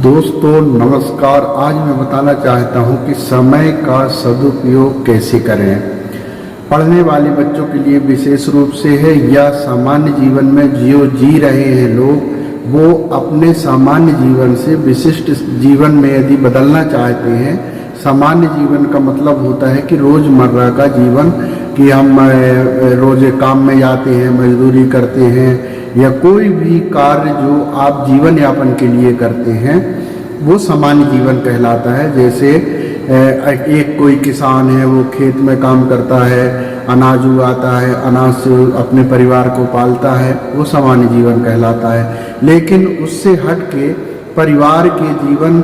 दोस्तों नमस्कार। आज मैं बताना चाहता हूं कि समय का सदुपयोग कैसे करें। पढ़ने वाले बच्चों के लिए विशेष रूप से है या सामान्य जीवन में जो जी रहे हैं लोग, वो अपने सामान्य जीवन से विशिष्ट जीवन में यदि बदलना चाहते हैं। सामान्य जीवन का मतलब होता है कि रोज़मर्रा का जीवन, कि हम रोज़ काम में जाते हैं, मजदूरी करते हैं या कोई भी कार्य जो आप जीवन यापन के लिए करते हैं वो सामान्य जीवन कहलाता है। जैसे एक कोई किसान है, वो खेत में काम करता है, अनाज उगाता है, अनाज से अपने परिवार को पालता है, वो सामान्य जीवन कहलाता है। लेकिन उससे हट के परिवार के जीवन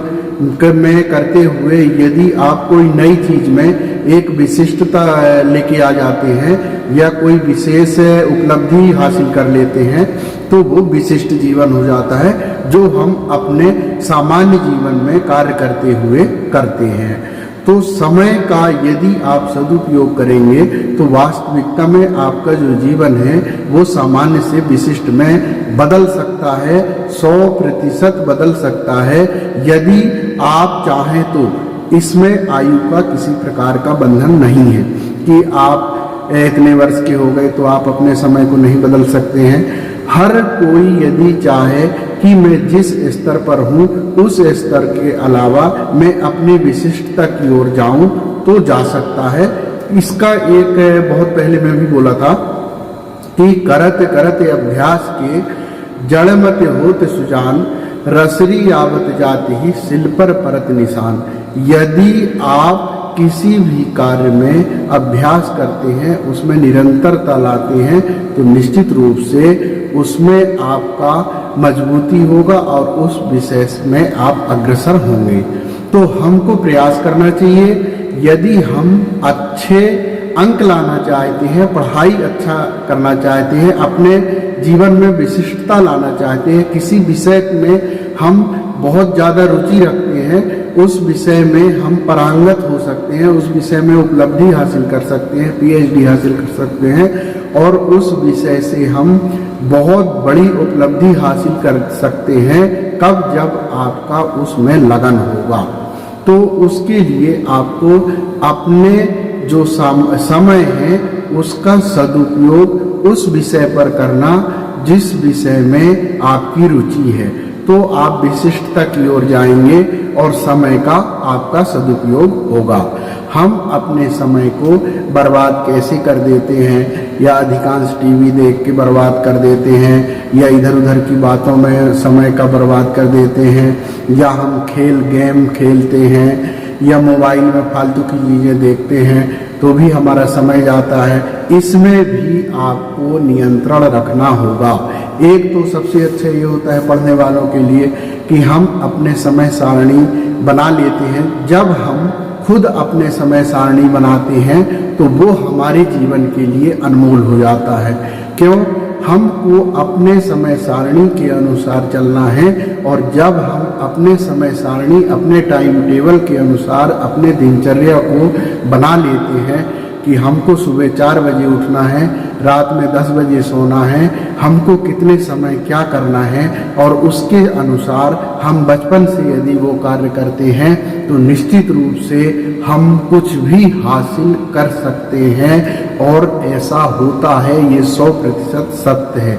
में करते हुए यदि आप कोई नई चीज में एक विशिष्टता लेके आ जाते हैं या कोई विशेष उपलब्धि हासिल कर लेते हैं तो वो विशिष्ट जीवन हो जाता है, जो हम अपने सामान्य जीवन में कार्य करते हुए करते हैं। तो समय का यदि आप सदुपयोग करेंगे तो वास्तविकता में आपका जो जीवन है वो सामान्य से विशिष्ट में बदल सकता है, 100% बदल सकता है यदि आप चाहें तो। इसमें आयु का किसी प्रकार का बंधन नहीं है कि आप इतने वर्ष के हो गए तो आप अपने समय को नहीं बदल सकते हैं। हर कोई यदि चाहे कि मैं जिस स्तर पर हूँ उस स्तर के अलावा मैं अपनी विशिष्टता की ओर जाऊँ तो जा सकता है। इसका एक बहुत पहले मैं भी बोला था कि करत करत अभ्यास के जड़ मत होत सुजान, रसरी आवत जाति ही सिल पर परत निशान। यदि आप किसी भी कार्य में अभ्यास करते हैं, उसमें निरंतरता लाते हैं, तो निश्चित रूप से उसमें आपका मजबूती होगा और उस विषय में आप अग्रसर होंगे। तो हमको प्रयास करना चाहिए। यदि हम अच्छे अंक लाना चाहते हैं, पढ़ाई अच्छा करना चाहते हैं, अपने जीवन में विशिष्टता लाना चाहते हैं, किसी विषय में हम बहुत ज़्यादा रुचि रखते हैं, उस विषय में हम पारंगत हो सकते हैं, उस विषय में उपलब्धि हासिल कर सकते हैं, पीएचडी हासिल कर सकते हैं और उस विषय से हम बहुत बड़ी उपलब्धि हासिल कर सकते हैं। कब? जब आपका उसमें लगन होगा। तो उसके लिए आपको अपने जो समय है उसका सदुपयोग उस विषय पर करना जिस विषय में आपकी रुचि है, तो आप विशिष्टता की ओर जाएंगे और समय का आपका सदुपयोग होगा। हम अपने समय को बर्बाद कैसे कर देते हैं, या अधिकांश टीवी देख के बर्बाद कर देते हैं, या इधर उधर की बातों में समय का बर्बाद कर देते हैं, या हम गेम खेलते हैं, या मोबाइल में फालतू की चीज़ें देखते हैं तो भी हमारा समय जाता है। इसमें भी आपको नियंत्रण रखना होगा। एक तो सबसे अच्छा ये होता है पढ़ने वालों के लिए कि हम अपने समय सारणी बना लेते हैं। जब हम खुद अपने समय सारणी बनाते हैं तो वो हमारे जीवन के लिए अनमोल हो जाता है। क्यों? हमको अपने समय सारणी के अनुसार चलना है, और जब हम अपने समय सारणी, अपने टाइम टेबल के अनुसार अपने दिनचर्या को बना लेते हैं कि हमको सुबह 4 बजे उठना है, रात में 10 बजे सोना है, हमको कितने समय क्या करना है, और उसके अनुसार हम बचपन से यदि वो कार्य करते हैं तो निश्चित रूप से हम कुछ भी हासिल कर सकते हैं। और ऐसा होता है, ये 100% सत्य है।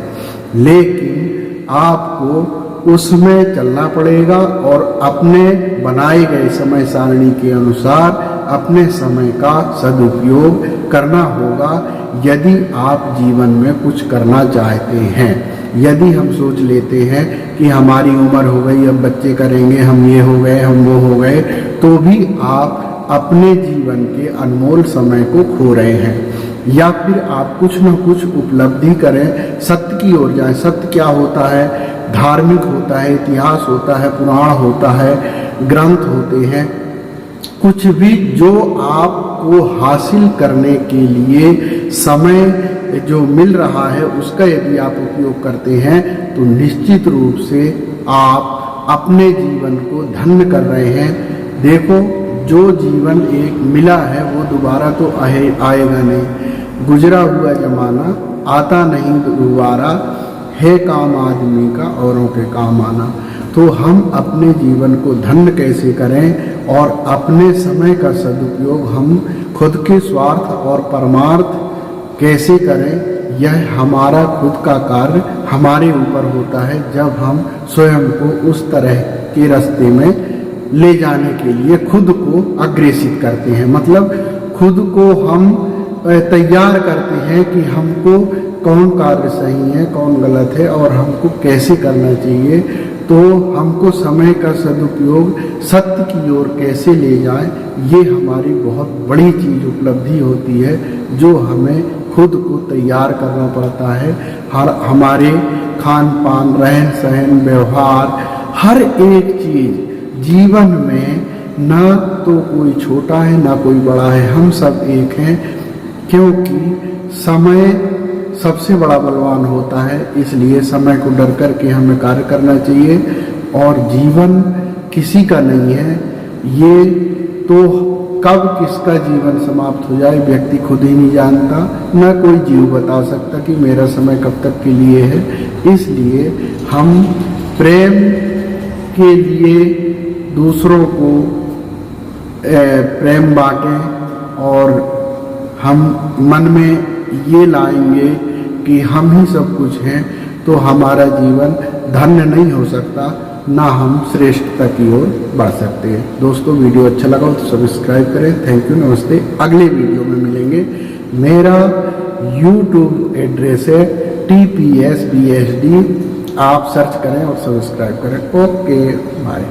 लेकिन आपको उसमें चलना पड़ेगा और अपने बनाए गए समय सारणी के अनुसार अपने समय का सदुपयोग करना होगा यदि आप जीवन में कुछ करना चाहते हैं। यदि हम सोच लेते हैं कि हमारी उम्र हो गई, अब बच्चे करेंगे, हम ये हो गए, हम वो हो गए, तो भी आप अपने जीवन के अनमोल समय को खो रहे हैं। या फिर आप कुछ न कुछ उपलब्धि करें, सत्य की ओर जाएं। सत्य क्या होता है? धार्मिक होता है, इतिहास होता है, पुराण होता है, ग्रंथ होते हैं। कुछ भी जो आपको हासिल करने के लिए समय जो मिल रहा है उसका यदि आप उपयोग करते हैं तो निश्चित रूप से आप अपने जीवन को धन्य कर रहे हैं। देखो, जो जीवन एक मिला है वो दोबारा तो आएगा नहीं। गुजरा हुआ जमाना आता नहीं दोबारा, है काम आदमी का औरों के काम आना। तो हम अपने जीवन को धन्य कैसे करें और अपने समय का सदुपयोग हम खुद के स्वार्थ और परमार्थ कैसे करें, यह हमारा खुद का कार्य हमारे ऊपर होता है जब हम स्वयं को उस तरह के रास्ते में ले जाने के लिए खुद को अग्रेसित करते हैं। मतलब खुद को हम तैयार करते हैं कि हमको कौन कार्य सही है, कौन गलत है और हमको कैसे करना चाहिए। तो हमको समय का सदुपयोग सत्य की ओर कैसे ले जाए, ये हमारी बहुत बड़ी चीज़ उपलब्धि होती है जो हमें खुद को तैयार करना पड़ता है। हमारे खान पान, रहन सहन, व्यवहार, हर एक चीज़ जीवन में ना तो कोई छोटा है ना कोई बड़ा है, हम सब एक हैं। क्योंकि समय सबसे बड़ा बलवान होता है, इसलिए समय को डर कर के हमें कार्य करना चाहिए। और जीवन किसी का नहीं है, ये तो कब किसका जीवन समाप्त हो जाए व्यक्ति खुद ही नहीं जानता, न कोई जीव बता सकता कि मेरा समय कब तक के लिए है। इसलिए हम प्रेम के लिए दूसरों को प्रेम बांटें और हम मन में ये लाएंगे कि हम ही सब कुछ हैं, तो हमारा जीवन धन्य नहीं हो सकता, ना हम श्रेष्ठता की ओर बढ़ सकते हैं। दोस्तों वीडियो अच्छा लगा तो सब्सक्राइब करें। थैंक यू, नमस्ते। अगले वीडियो में मिलेंगे। मेरा YouTube एड्रेस है TPS BHD, आप सर्च करें और सब्सक्राइब करें। Okay bye.